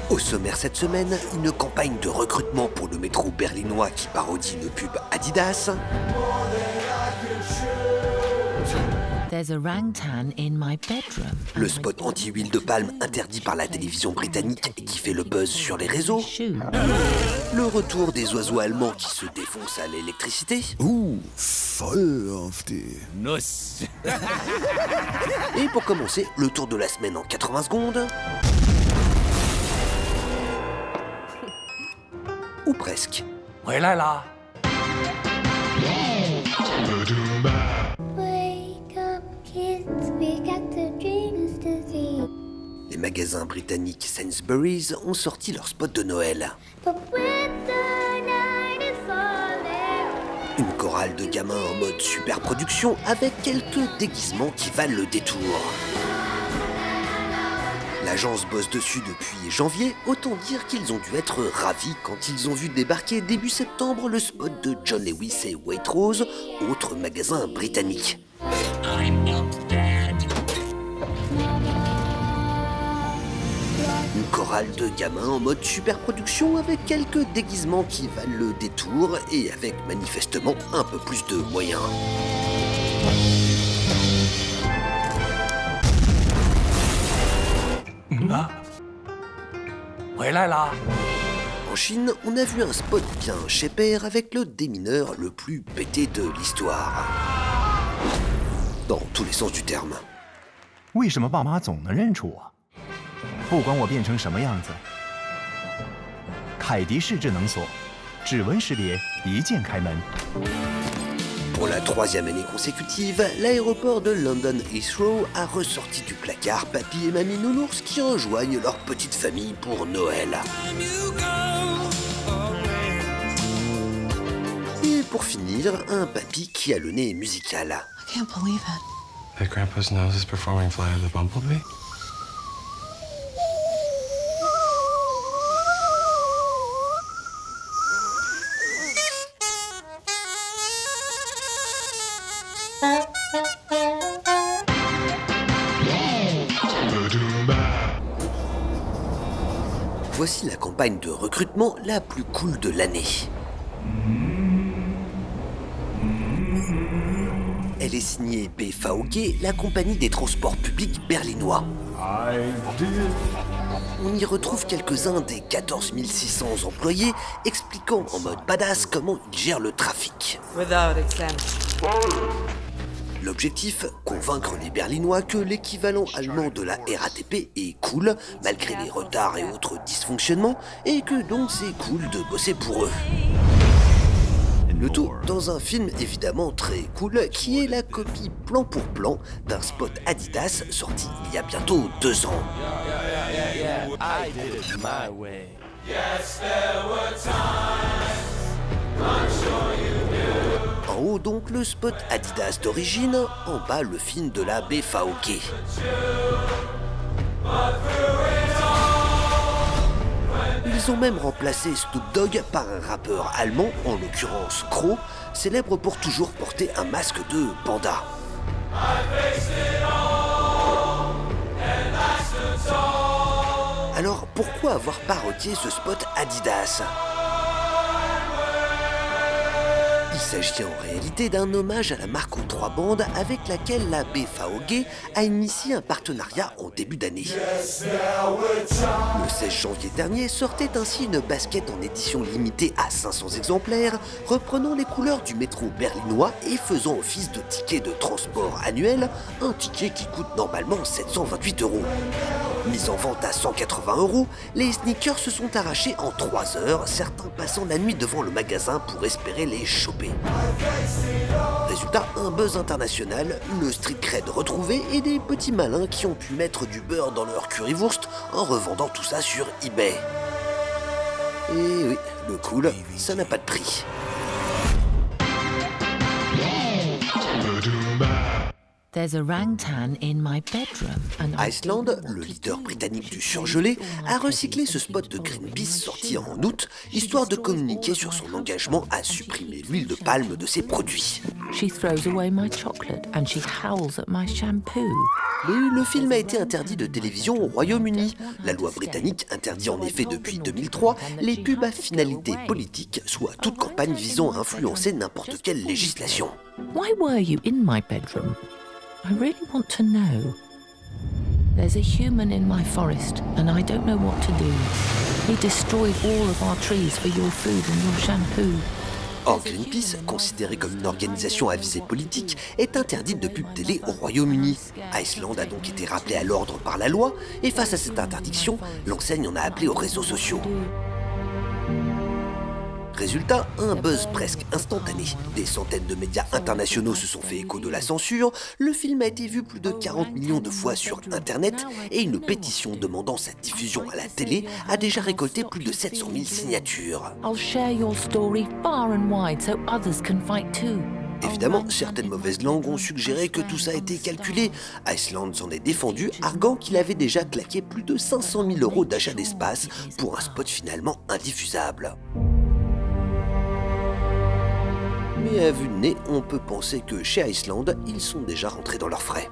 Au sommaire cette semaine, une campagne de recrutement pour le métro berlinois qui parodie une pub Adidas. There's a orangutan in my bedroom. Le spot anti-huile de palme interdit par la télévision britannique et qui fait le buzz sur les réseaux. Le retour des oiseaux allemands qui se défoncent à l'électricité. Voll auf die Nuss. Et pour commencer, le tour de la semaine en 80 secondes. Ou presque. 回来啦！ Wake up, kids, we got the dreams to see. Les magasins britanniques Sainsbury's ont sorti leur spot de Noël. But with the night is falling. Une chorale de gamins en mode super production avec quelques déguisements qui valent le détour. L'agence bosse dessus depuis janvier, autant dire qu'ils ont dû être ravis quand ils ont vu débarquer début septembre le spot de John Lewis et Waitrose, autre magasin britannique. Une chorale de gamins en mode super production avec quelques déguisements qui valent le détour et avec manifestement un peu plus de moyens. Ah. 回来啦！ En Chine, on a vu un spot bien chez Père avec le démineur le plus pété de l'histoire. Dans tous les sens du terme. 为什么爸妈总能认出我？不管我变成什么样子，凯迪式智能锁，指纹识别，一键开门。 Pour la troisième année consécutive, l'aéroport de London Heathrow a ressorti du placard Papy et Mamie Nounours qui rejoignent leur petite famille pour Noël. Et pour finir, un papy qui a le nez musical. I can't believe it. That Grandpa's nose is performing Fly of the Bumblebee? Voici la campagne de recrutement la plus cool de l'année. Elle est signée BVG, la compagnie des transports publics berlinois. On y retrouve quelques-uns des 14 600 employés expliquant en mode badass comment ils gèrent le trafic. Without exemption. L'objectif, convaincre les Berlinois que l'équivalent allemand de la RATP est cool, malgré les retards et autres dysfonctionnements, et que donc c'est cool de bosser pour eux. Le tout dans un film évidemment très cool, qui est la copie plan pour plan d'un spot Adidas sorti il y a bientôt 2 ans. I did it my way. En haut donc le spot Adidas d'origine, en bas le film de la BVG. Ils ont même remplacé Snoop Dogg par un rappeur allemand, en l'occurrence Crow, célèbre pour toujours porter un masque de panda. Alors pourquoi avoir parodié ce spot Adidas ? Il s'agit en réalité d'un hommage à la marque aux 3 bandes avec laquelle la BVG a initié un partenariat en début d'année. Le 16 janvier dernier sortait ainsi une basket en édition limitée à 500 exemplaires, reprenant les couleurs du métro berlinois et faisant office de ticket de transport annuel, un ticket qui coûte normalement 728 €. Mis en vente à 180 €, les sneakers se sont arrachés en 3 heures, certains passant la nuit devant le magasin pour espérer les choper. Résultat, un buzz international, le street cred retrouvé et des petits malins qui ont pu mettre du beurre dans leur currywurst en revendant tout ça sur eBay. Et oui, le cool, ça n'a pas de prix. There's orangutan in my bedroom and Iceland, le leader britannique du surgelé, a recyclé ce spot de Greenpeace sorti en août, histoire de communiquer sur son engagement à supprimer l'huile de palme de ses produits. She throws away my chocolate and she howls at my shampoo. Mais le film a été interdit de télévision au Royaume-Uni. La loi britannique interdit en effet depuis 2003 les pubs à finalité politique, soit toute campagne visant à influencer n'importe quelle législation. Why were you in my bedroom? I really want to know. There's a human in my forest and I don't know what to do. He destroyed all of our trees for your food and your shampoo. Or, Greenpeace, considérée comme une organisation à visée politique, est interdite de pub télé au Royaume-Uni. Iceland a donc été rappelé à l'ordre par la loi, et face à cette interdiction, l'enseigne en a appelé aux réseaux sociaux. Résultat, un buzz presque instantané. Des centaines de médias internationaux se sont fait écho de la censure, le film a été vu plus de 40 millions de fois sur Internet, et une pétition demandant sa diffusion à la télé a déjà récolté plus de 700 000 signatures. I'll share your story far and wide so others can fight too. Évidemment, certaines mauvaises langues ont suggéré que tout ça a été calculé. Iceland s'en est défendu, arguant qu'il avait déjà claqué plus de 500 000 € d'achat d'espace pour un spot finalement indiffusable. Mais à vue de nez, on peut penser que chez Iceland, ils sont déjà rentrés dans leurs frais.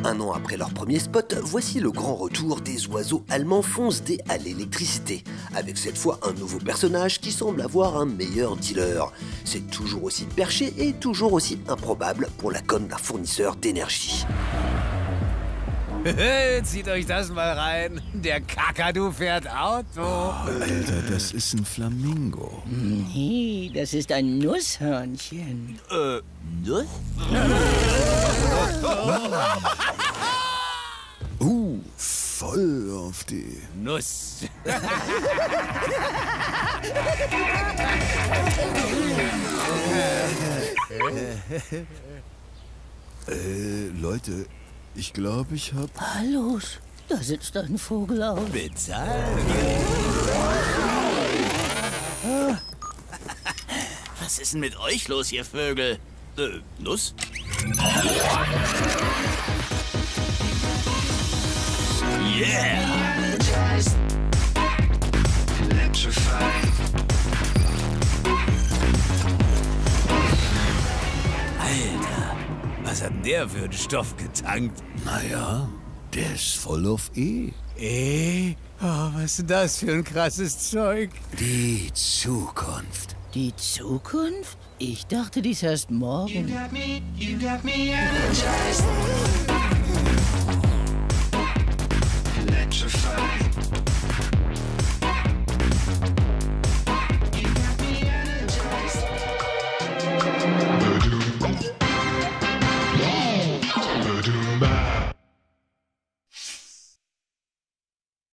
Un an après leur premier spot, voici le grand retour des oiseaux allemands foncedés à l'électricité, avec cette fois un nouveau personnage qui semble avoir un meilleur dealer. C'est toujours aussi perché et toujours aussi improbable pour la com d'un fournisseur d'énergie. Zieht euch das mal rein. Der Kakadu fährt Auto. Alter, das ist ein Flamingo. Nee, das ist ein Nusshörnchen. Nuss? Voll auf die Nuss. Leute, ich glaube, ich hab... Los, da sitzt ein Vogel auf. Bezahlen. Was ist denn mit euch los, ihr Vögel? Nuss? Yeah! Alter, was hat denn der für einen Stoff getankt? Naja, der ist voll auf E. Oh, was ist denn das für ein krasses Zeug? Die Zukunft. Die Zukunft? Ich dachte, dies erst morgen. You got me energized. Electrified.